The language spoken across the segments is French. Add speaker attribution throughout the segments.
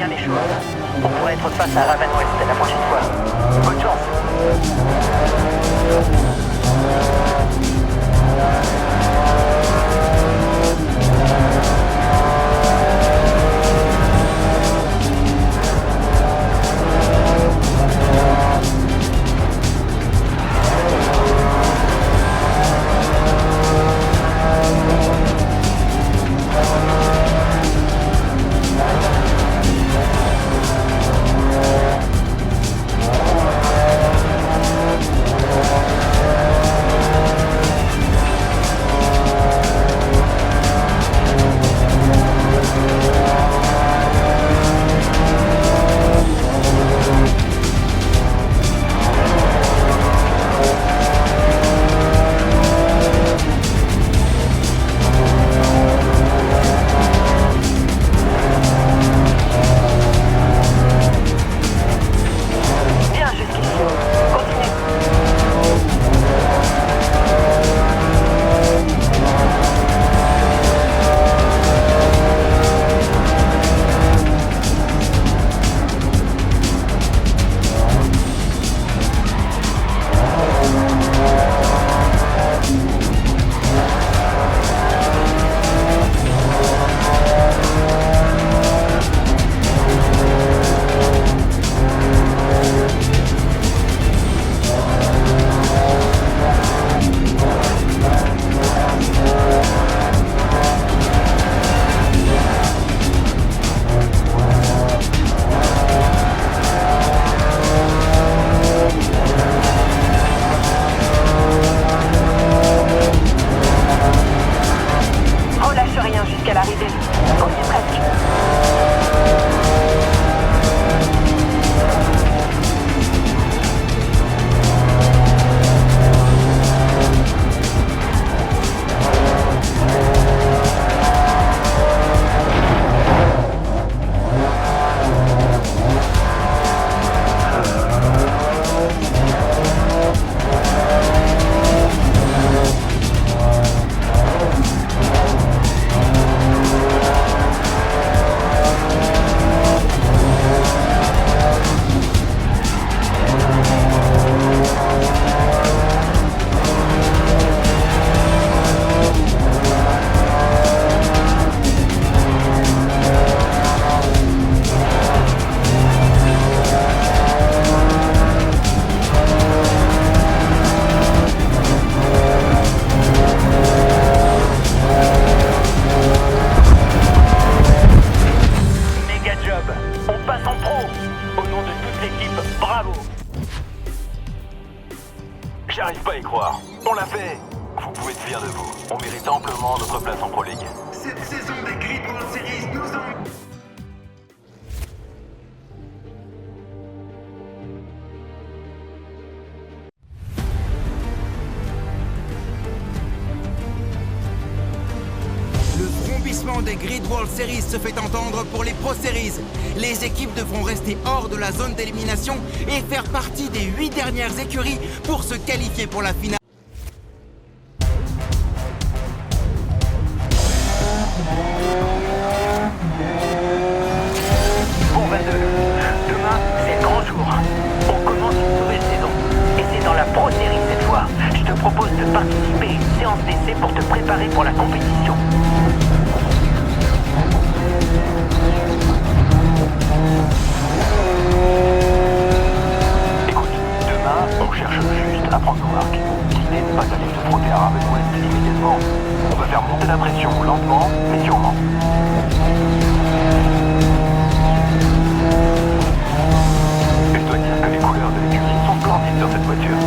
Speaker 1: bien les choses. On pourrait être face à Raven West la prochaine fois. Bonne chance.
Speaker 2: J'arrive pas à y croire. On l'a fait. Vous pouvez être fiers de vous. On mérite amplement notre place en Pro League.
Speaker 3: Cette saison des Grid World Series nous en...
Speaker 4: Le frombissement des Grid World Series se fait entendre pour les Pro Series. Les équipes devront rester hors de la zone d'élimination et faire partie des 8 dernières écuries pour se qualifier pour la finale.
Speaker 1: Bon 22, demain c'est le grand jour. On commence une nouvelle saison. Et c'est dans la Pro Series cette fois. Je te propose de participer à une séance d'essai pour te préparer pour la compétition.
Speaker 2: Écoute, demain, on cherche juste à prendre nos marques. L'idée n'est pas d'aller se frotter à Raven West immédiatement. On va faire monter la pression lentement, mais sûrement. Et je dois dire que les couleurs de l'écurie sont splendides sur cette voiture.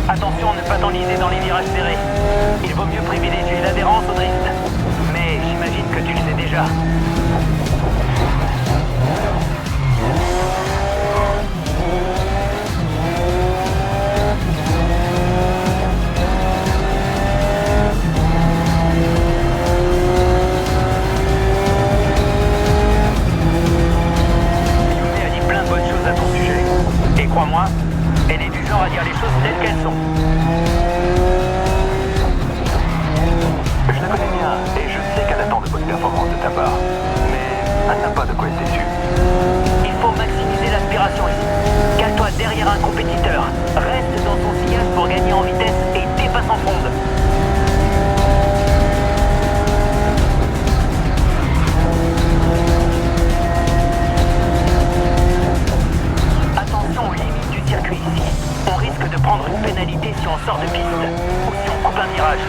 Speaker 1: Attention à ne pas t'enliser dans les virages serrés. Il vaut mieux privilégier l'adhérence au drift. Mais j'imagine que tu le sais déjà.
Speaker 2: quoi être déçu.
Speaker 1: Il faut maximiser l'aspiration ici. Cale-toi derrière un compétiteur. Reste dans son sillage pour gagner en vitesse et dépasse en fronde. Attention aux limites du circuit ici. On risque de prendre une pénalité si on sort de piste ou si on coupe un virage.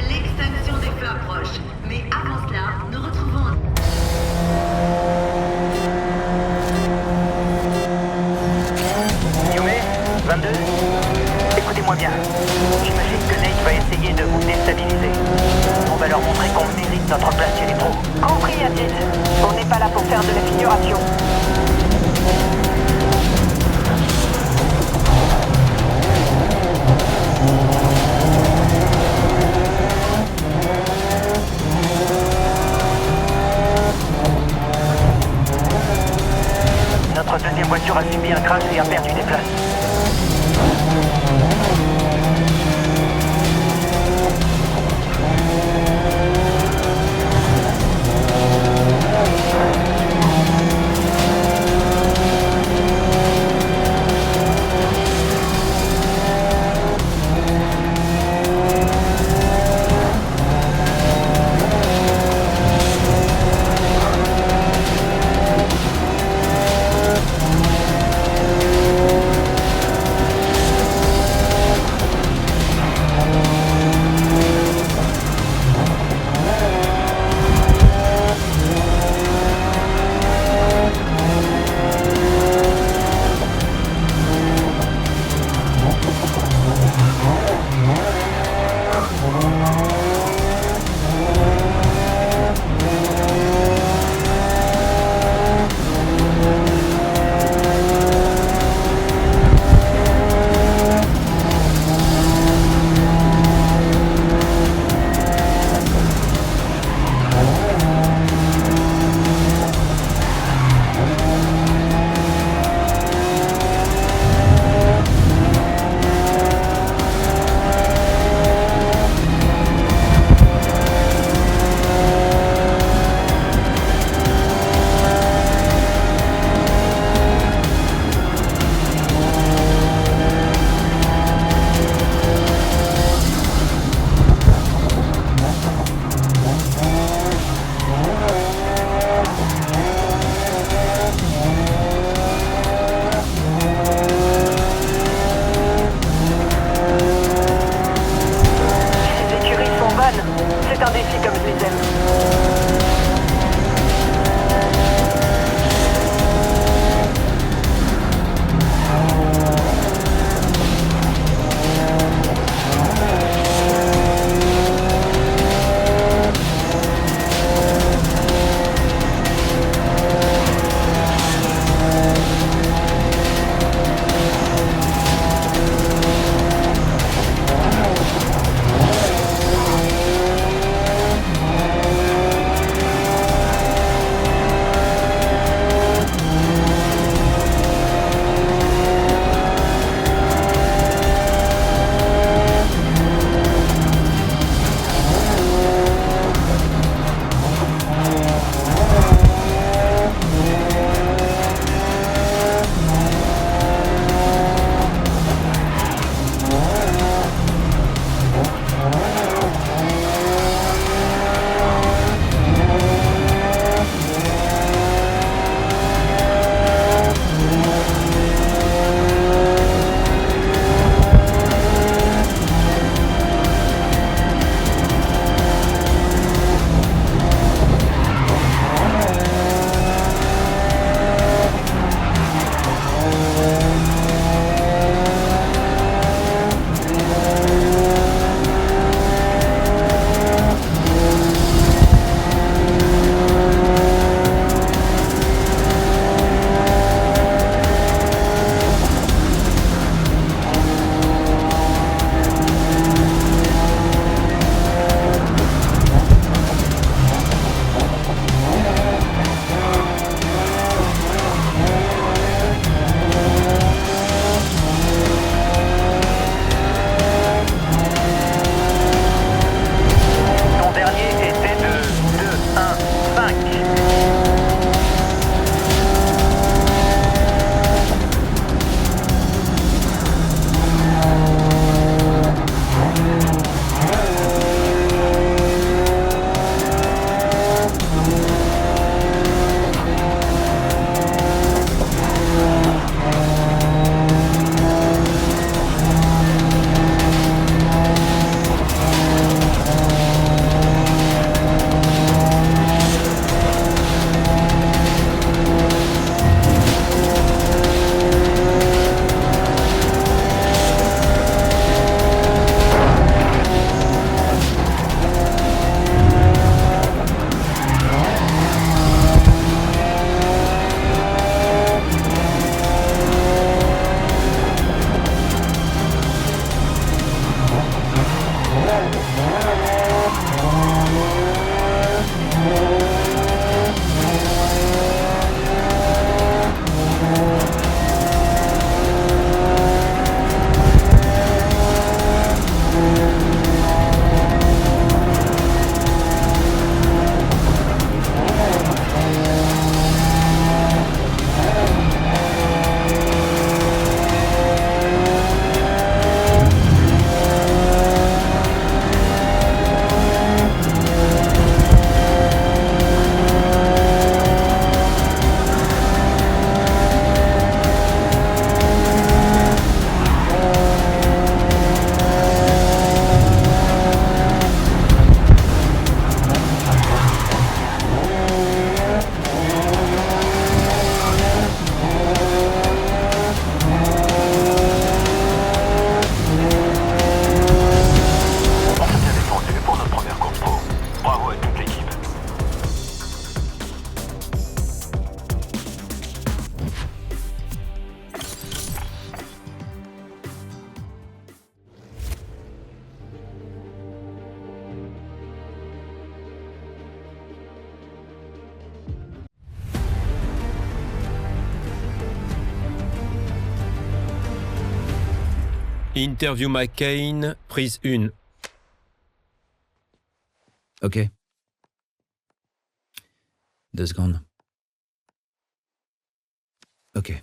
Speaker 5: L'extinction des feux approche. Mais avant cela, nous retrouvons...
Speaker 1: Yumé, 22. Écoutez-moi bien. J'imagine que Nate va essayer de vous déstabiliser. On va leur montrer qu'on mérite notre place chez les pros.
Speaker 6: Compris, Aziz. On n'est pas là pour faire de la figuration.
Speaker 1: Notre deuxième voiture a subi un crash et a perdu des places.
Speaker 7: Interview McCain, prise 1.
Speaker 8: Ok. 2 secondes. Ok.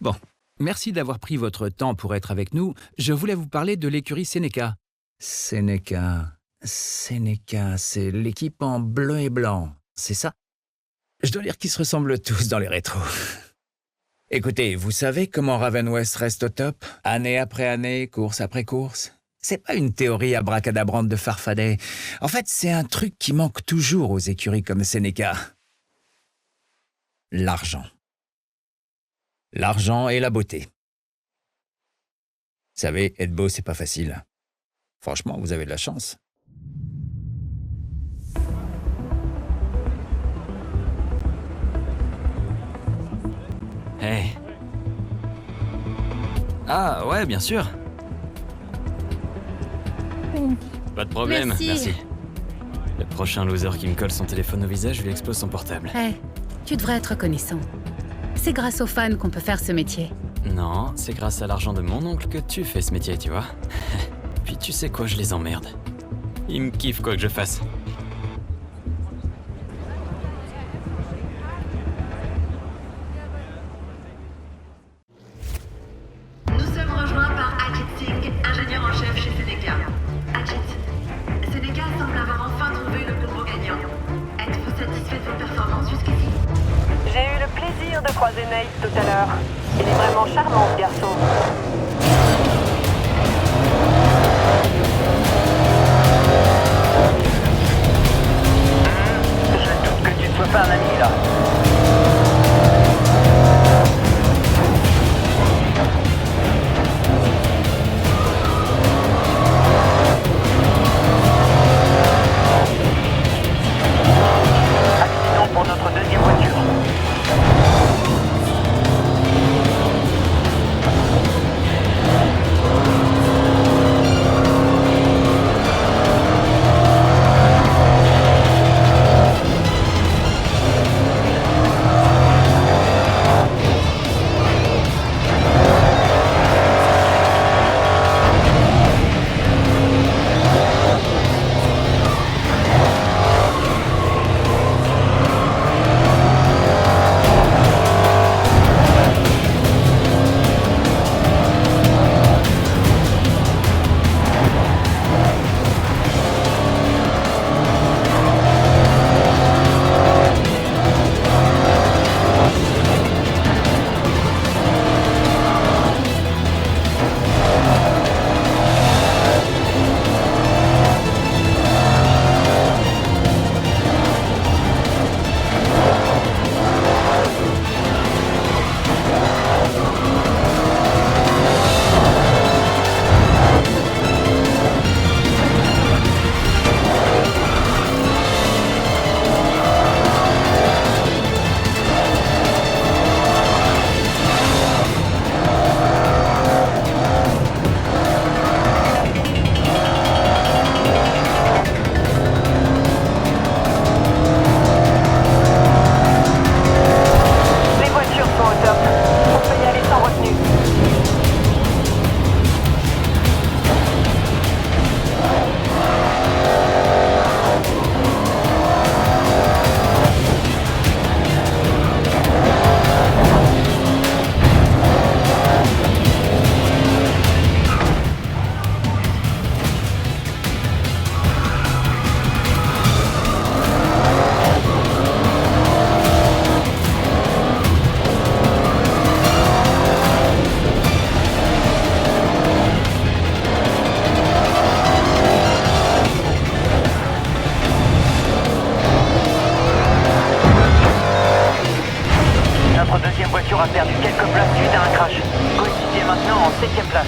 Speaker 8: Bon, merci d'avoir pris votre temps pour être avec nous. Je voulais vous parler de l'écurie Seneca. Seneca, c'est l'équipe en bleu et blanc, c'est ça? Je dois dire qu'ils se ressemblent tous dans les rétros. Écoutez, vous savez comment Raven West reste au top? Année après année, course après course. C'est pas une théorie abracadabrante de Farfadet. En fait, c'est un truc qui manque toujours aux écuries comme Seneca. L'argent. L'argent et la beauté. Vous savez, être beau, c'est pas facile. Franchement, vous avez de la chance.
Speaker 9: Hey. Ah, ouais, bien sûr. Pas de problème, merci. Le prochain loser qui me colle son téléphone au visage, je lui explose son portable.
Speaker 10: Hey, tu devrais être reconnaissant. C'est grâce aux fans qu'on peut faire ce métier.
Speaker 9: Non, c'est grâce à l'argent de mon oncle que tu fais ce métier, tu vois. Puis tu sais quoi, je les emmerde. Ils me kiffent quoi que je fasse.
Speaker 5: Nous sommes rejoints par Ajit Singh, ingénieur en chef chez Seneca. Ajit, Seneca semble avoir enfin trouvé le combo gagnant. Êtes-vous satisfait de vos performances jusqu'ici?
Speaker 6: J'ai eu le plaisir de croiser Nate tout à l'heure. Il est vraiment charmant, ce garçon.
Speaker 1: Je doute que tu ne sois pas un ami, là. Accident pour notre deuxième voiture. a perdu quelques places suite à un crash. Coéquipier maintenant en 7ème place.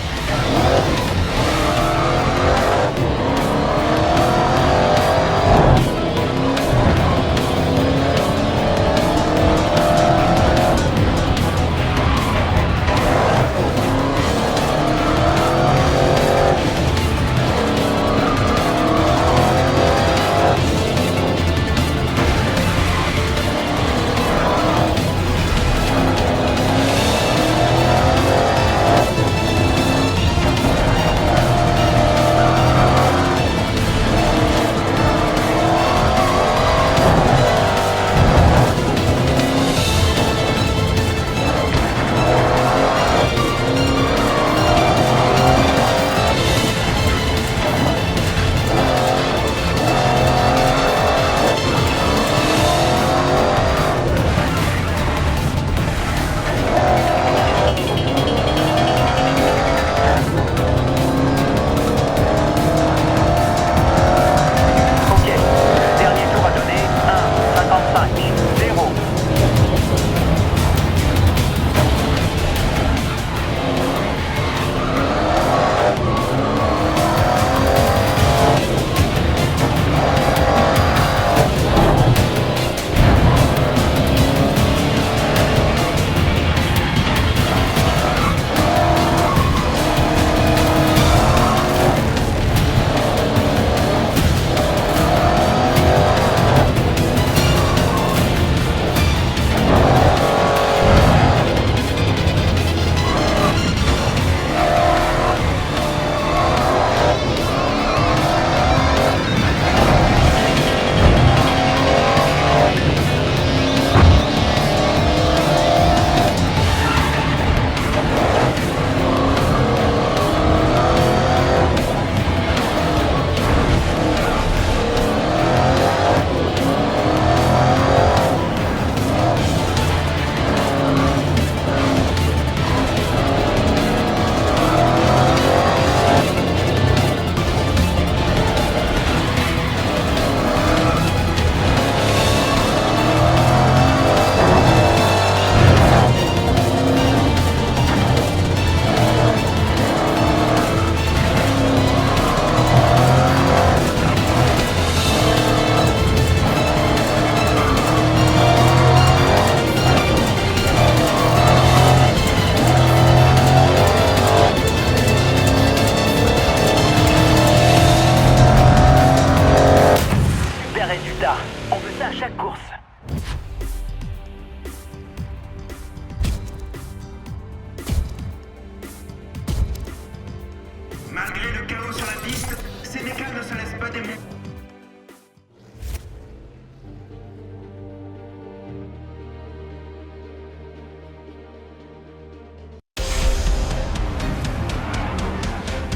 Speaker 3: des...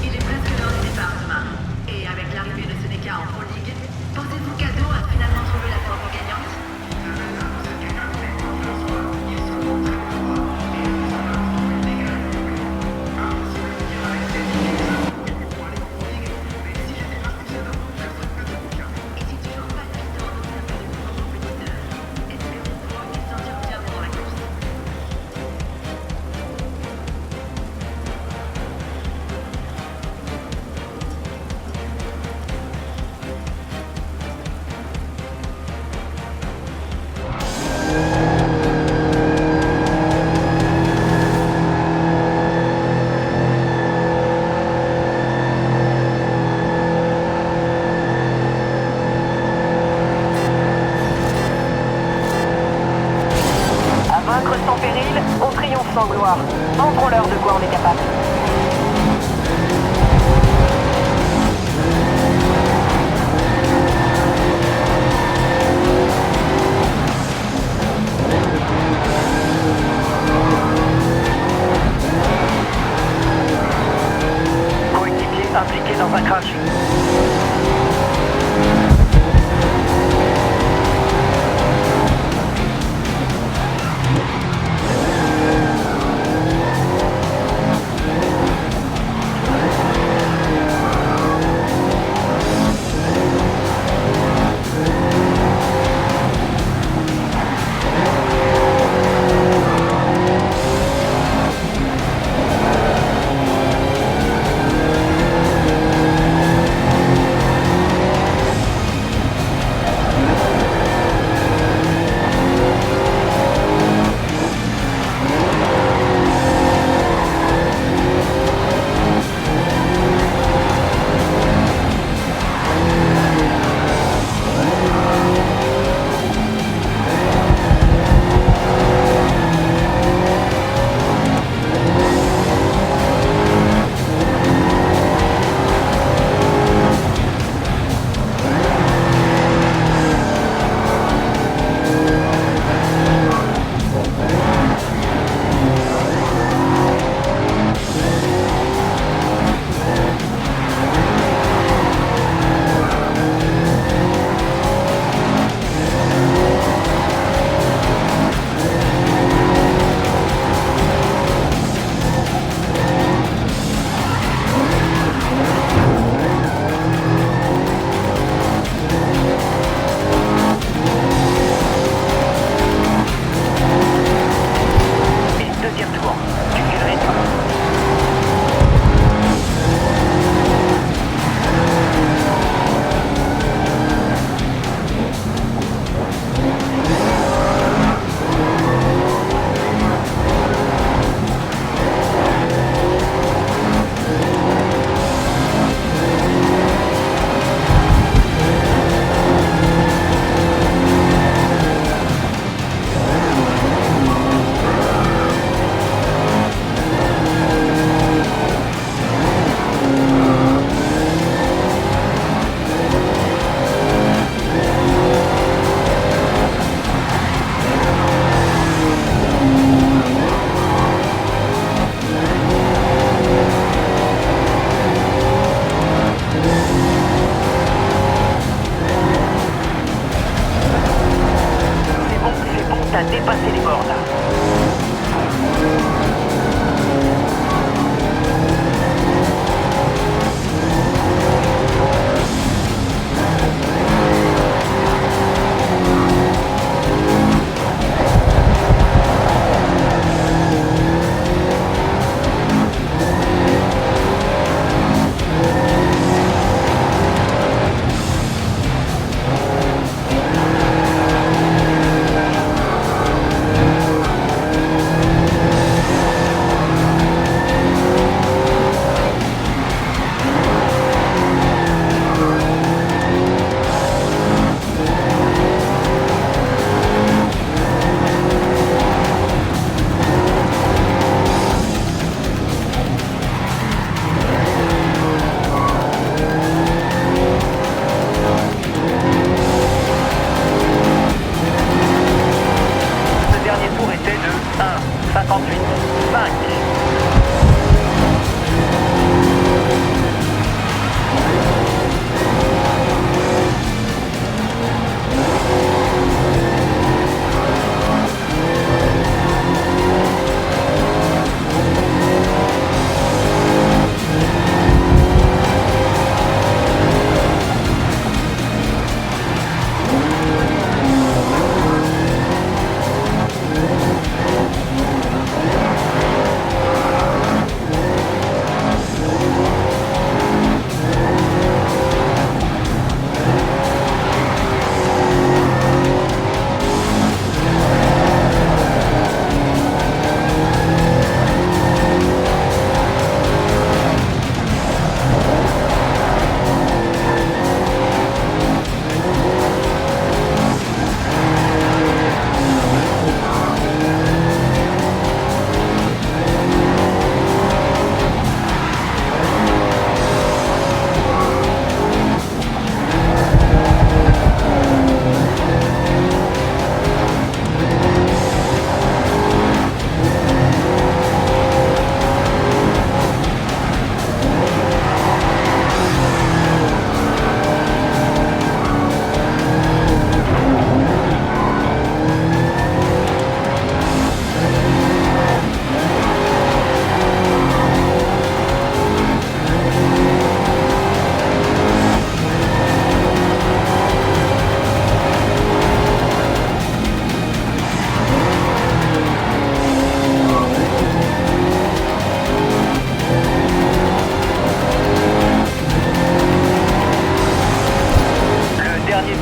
Speaker 5: Il est presque l'heure du départ demain. Et avec l'arrivée de Seneca en Pro League, pensez-vous qu'Ado a finalement trouvé la formule gagnante? Et si toujours pas de piton dans un peu de grand compétiteur, espérons pour eux qu'il s'en sortira pendant la course.
Speaker 6: À vaincre sans péril, on triomphe sans gloire. Montrons-leur de quoi on est capable.
Speaker 1: Coéquipier impliqué dans un crash. T'as dépassé les bornes. 58, 5.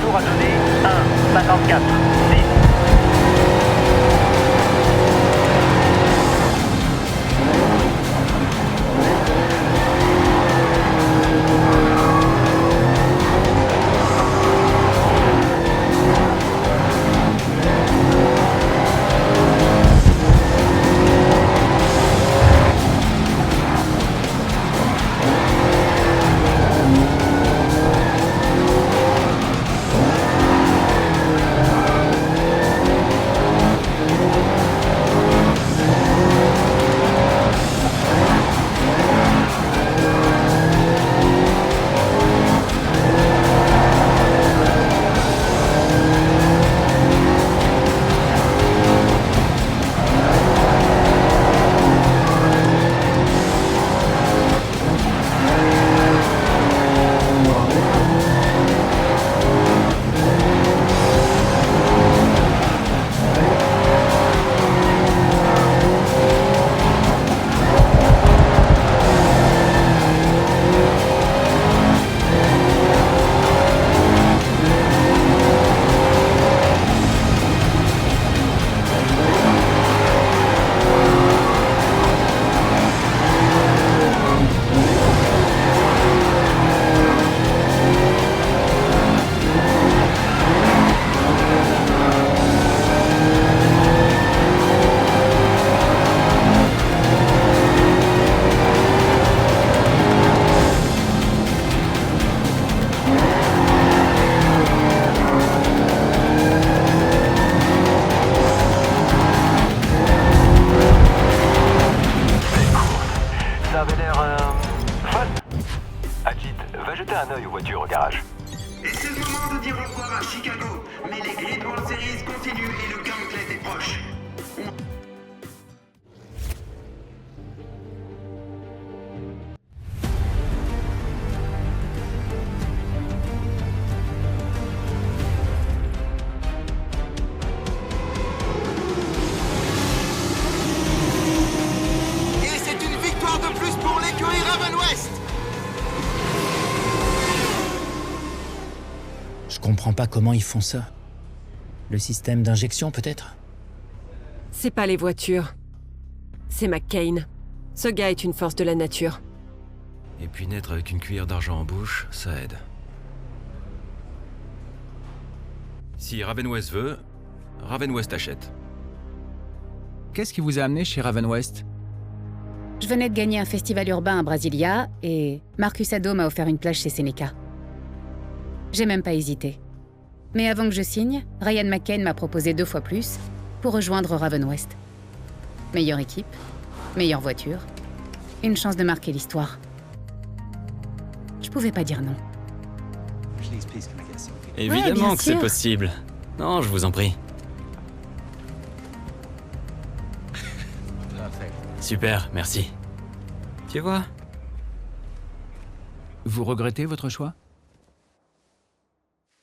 Speaker 1: Tour à donner 1, 54, 6.
Speaker 2: un œil aux voitures au garage.
Speaker 3: Et c'est le moment de dire au revoir à Chicago. Mais les Grid World Series continuent et le gauntlet est proche.
Speaker 4: Et c'est une victoire de plus pour l'écurie Raven West.
Speaker 11: Je comprends pas comment ils font ça. Le système d'injection, peut-être?
Speaker 6: C'est pas les voitures. C'est McCain. Ce gars est une force de la nature.
Speaker 7: Et puis naître avec une cuillère d'argent en bouche, ça aide. Si Raven West veut, Raven West achète.
Speaker 8: Qu'est-ce qui vous a amené chez Raven West?
Speaker 10: Je venais de gagner un festival urbain à Brasilia et Marcus Ado m'a offert une plage chez Seneca. J'ai même pas hésité. Mais avant que je signe, Ryan McCain m'a proposé 2 fois plus pour rejoindre Raven West. Meilleure équipe, meilleure voiture, une chance de marquer l'histoire. Je pouvais pas dire non.
Speaker 9: Évidemment
Speaker 10: bien
Speaker 9: que c'est
Speaker 10: sûr.
Speaker 9: possible. Non, je vous en prie. Super, merci. Tu vois?
Speaker 8: Vous regrettez votre choix?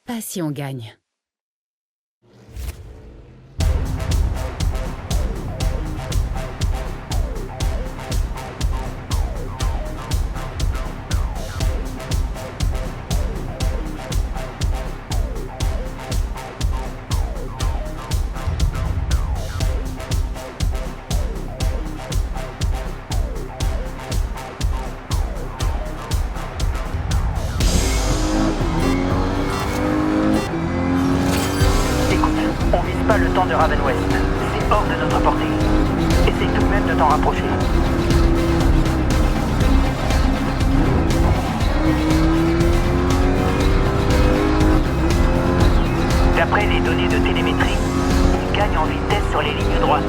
Speaker 10: Pas si on gagne.
Speaker 1: On vise pas le temps de Raven West. C'est hors de notre portée. Essaye tout de même de t'en rapprocher. D'après les données de télémétrie, il gagne en vitesse sur les lignes droites.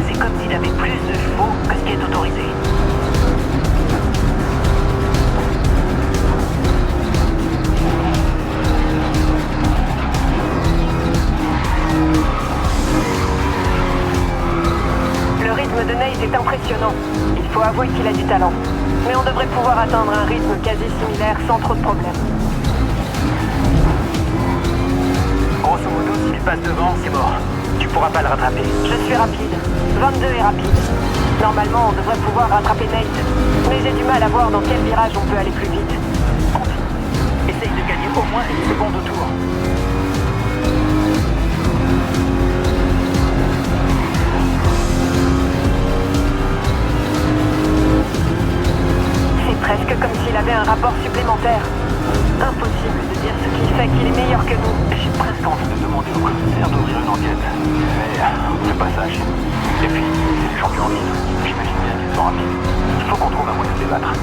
Speaker 1: C'est comme s'il avait plus de chevaux que ce qui est autorisé.
Speaker 6: Le rythme de Nate est impressionnant. Il faut avouer qu'il a du talent. Mais on devrait pouvoir atteindre un rythme quasi similaire sans trop de problèmes.
Speaker 1: Grosso modo, s'il passe devant, c'est mort. Tu pourras pas le rattraper.
Speaker 6: Je suis rapide. 22 est rapide. Normalement, on devrait pouvoir rattraper Nate. Mais j'ai du mal à voir dans quel virage on peut aller plus vite.
Speaker 1: Essaye de gagner au moins une seconde au tour.
Speaker 6: C'est presque comme s'il avait un rapport supplémentaire. Impossible de dire ce qui fait qu'il est meilleur que nous.
Speaker 2: J'ai presque envie de demander au commissaire d'ouvrir une enquête. Mais on fait pas ça chez nous. Et puis, c'est les champions en ligne. J'imagine bien qu'ils sont rapides. Il faut qu'on trouve un moyen de les battre.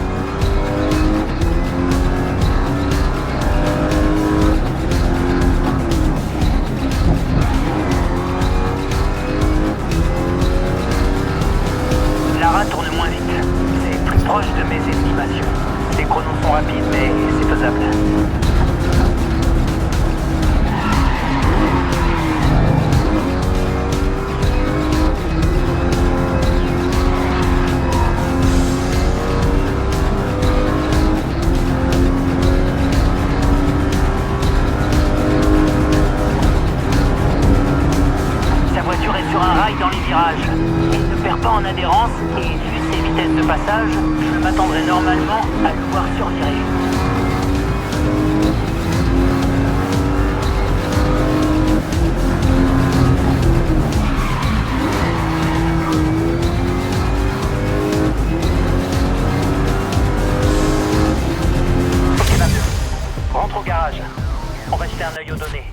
Speaker 1: Lara tourne moins vite. C'est plus proche de mes estimations. Les chronos sont rapides, mais c'est faisable. Sa voiture est sur un rail dans les virages. Il ne perd pas en adhérence et, vu ses vitesses de passage, je m'attendrais normalement à le voir survirer. Ok, 22. Rentre au garage. On va jeter un œil aux données.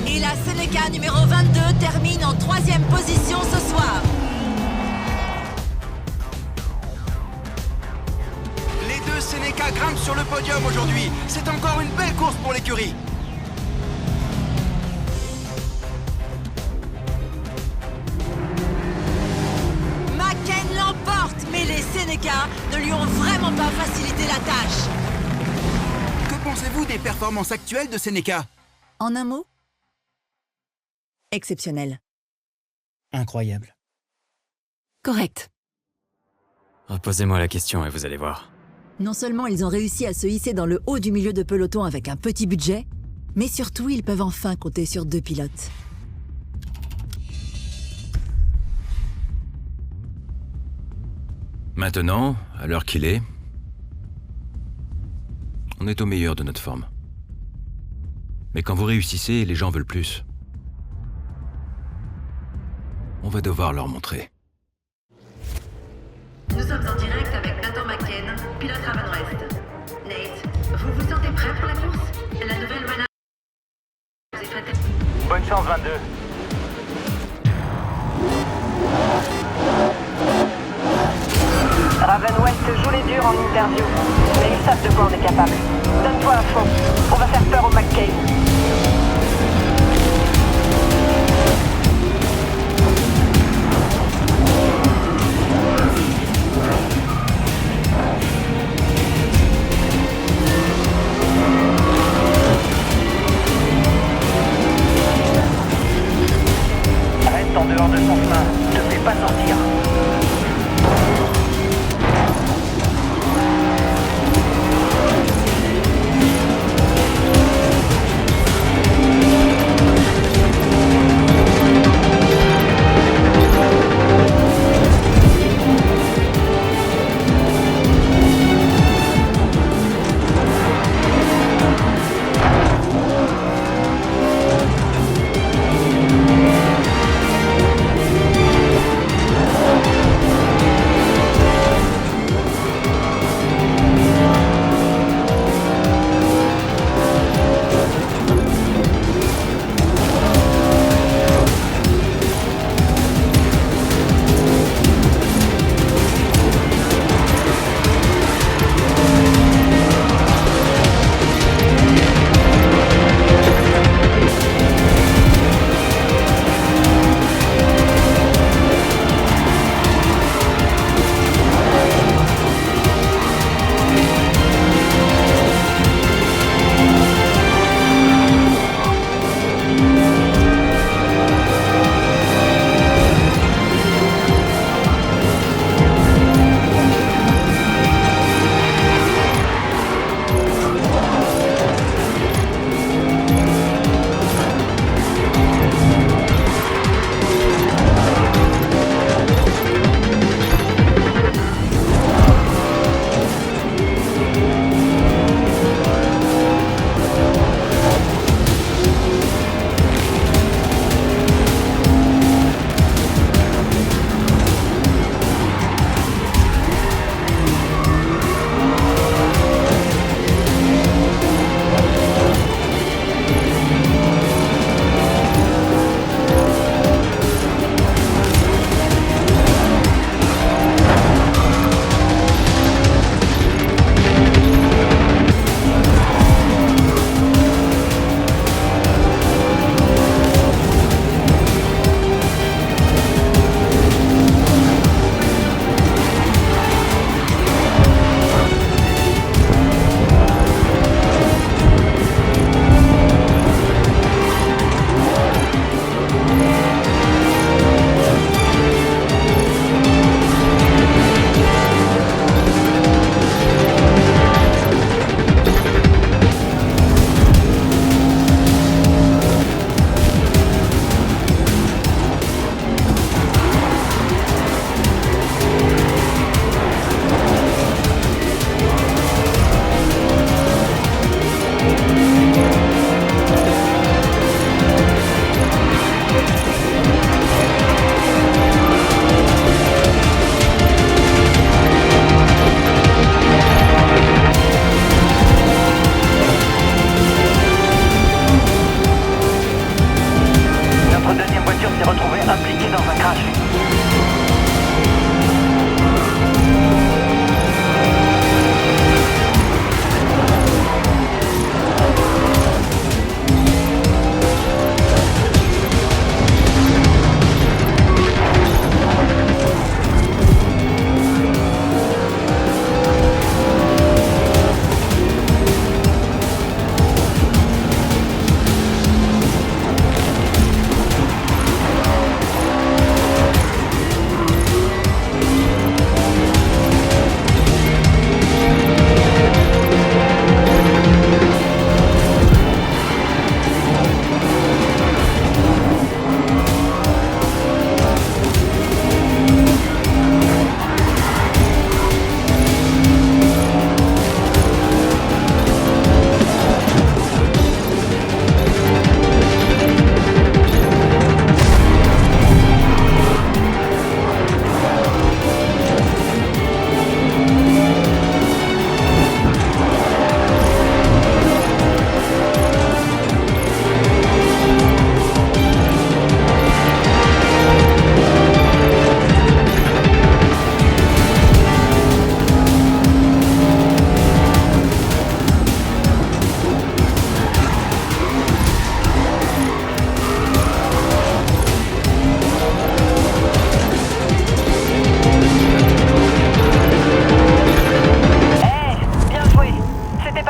Speaker 12: Et la Seneca numéro 22 termine en 3e position ce soir.
Speaker 4: Les deux Seneca grimpent sur le podium aujourd'hui. C'est encore une belle course pour l'écurie.
Speaker 12: Macken l'emporte, mais les Seneca ne lui ont vraiment pas facilité la tâche.
Speaker 4: Que pensez-vous des performances actuelles de Seneca?
Speaker 12: En un mot? Exceptionnel.
Speaker 11: Incroyable.
Speaker 12: Correct.
Speaker 9: Reposez-moi la question et vous allez voir.
Speaker 12: Non seulement ils ont réussi à se hisser dans le haut du milieu de peloton avec un petit budget, mais surtout ils peuvent enfin compter sur 2 pilotes.
Speaker 7: Maintenant, à l'heure qu'il est, on est au meilleur de notre forme. Mais quand vous réussissez, les gens veulent plus. On va devoir leur montrer.
Speaker 5: Nous sommes en direct avec Nathan Macken, pilote Raven West. Nate, vous vous sentez prêt pour la course?
Speaker 1: chance, 22.
Speaker 6: Raven West joue les durs en interview, mais ils savent de quoi on est capable. Donne-toi à fond, on va faire peur au McCain.
Speaker 1: Reste en dehors de son chemin. Ne te fais pas sortir.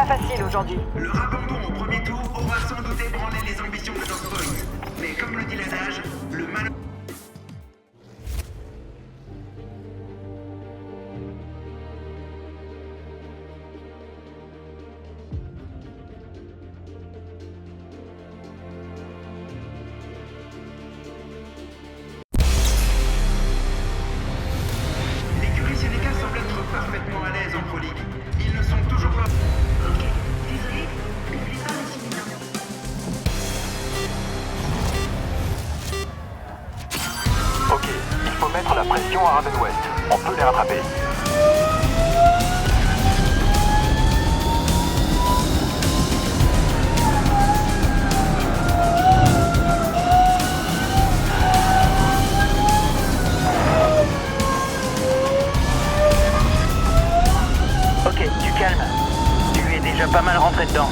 Speaker 6: pas facile aujourd'hui.
Speaker 3: Leur abandon au premier tour aura sans doute ébranlé les ambitions de North Point. Mais comme le dit l'adage, le mal... L'écurie Seneca semble être parfaitement à l'aise en Pro League. Ils ne sont toujours pas...
Speaker 5: Ok, désolé, n'oublie pas le simulant.
Speaker 2: Ok, il faut mettre la pression à Raven West. On peut les rattraper.
Speaker 1: Ok, tu calmes. Tu es déjà pas mal rentré dedans.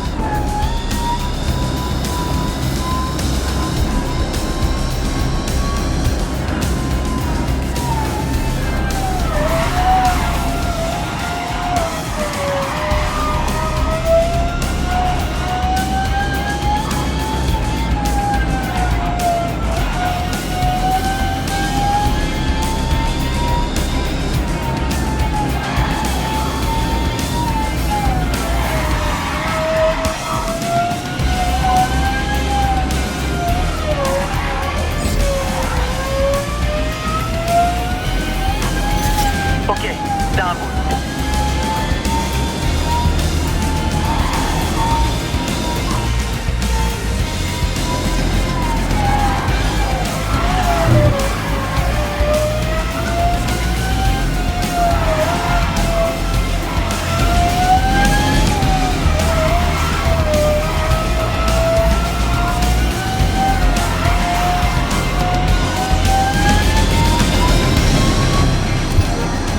Speaker 1: Ok, t'as un boost.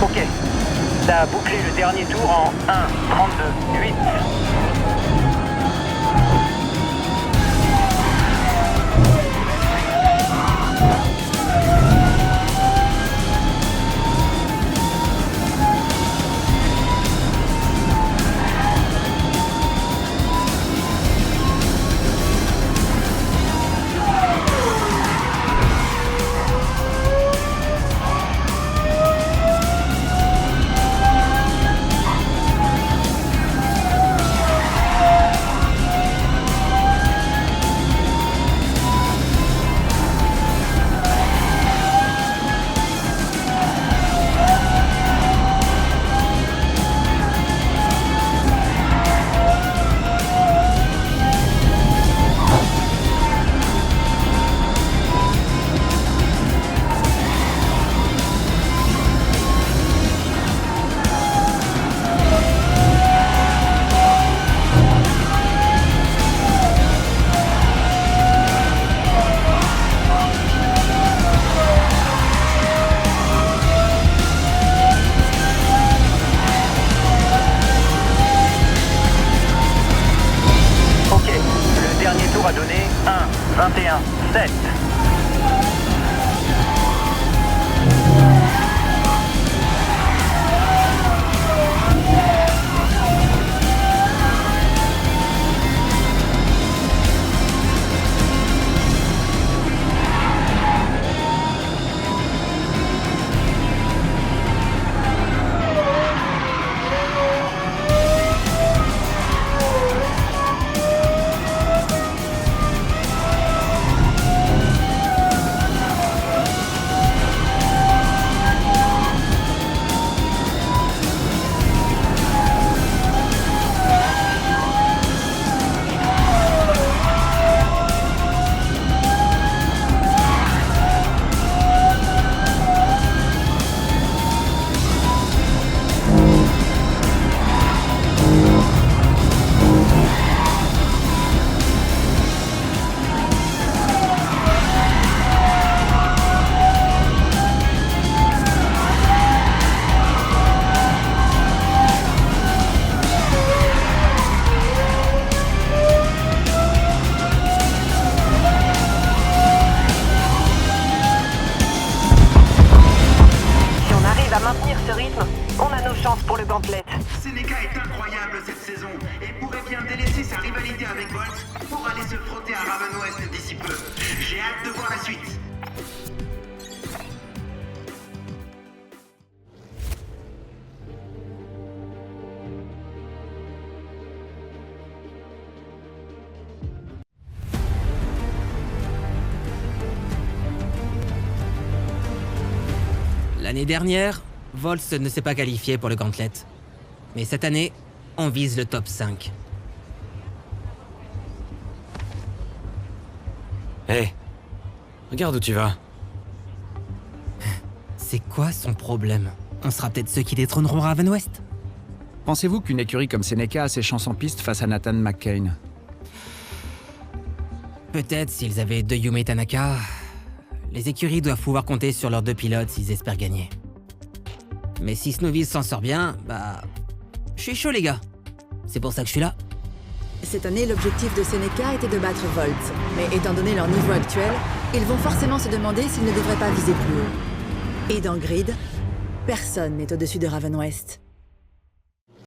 Speaker 1: Ok, t'as bouclé le dernier tour en 1:32.8. Ok, le dernier tour a donné 1:21.7.
Speaker 3: sa rivalité avec Volt pour aller se frotter à Raven West d'ici peu. J'ai hâte de voir la suite.
Speaker 13: L'année dernière, Volt ne s'est pas qualifié pour le Gauntlet. Mais cette année, on vise le top 5.
Speaker 9: Hé, regarde où tu vas.
Speaker 13: C'est quoi son problème? On sera peut-être ceux qui détrôneront Raven West.
Speaker 8: Pensez-vous qu'une écurie comme Seneca a ses chances en piste face à Nathan McCain?
Speaker 13: Peut-être s'ils avaient 2 Yume Tanaka, les écuries doivent pouvoir compter sur leurs 2 pilotes s'ils espèrent gagner. Mais si Snowvis s'en sort bien, bah... je suis chaud les gars. C'est pour ça que je suis là.
Speaker 12: Cette année, l'objectif de Seneca était de battre Volt. Mais étant donné leur niveau actuel, ils vont forcément se demander s'ils ne devraient pas viser plus haut. Et dans Grid, personne n'est au-dessus de Raven West.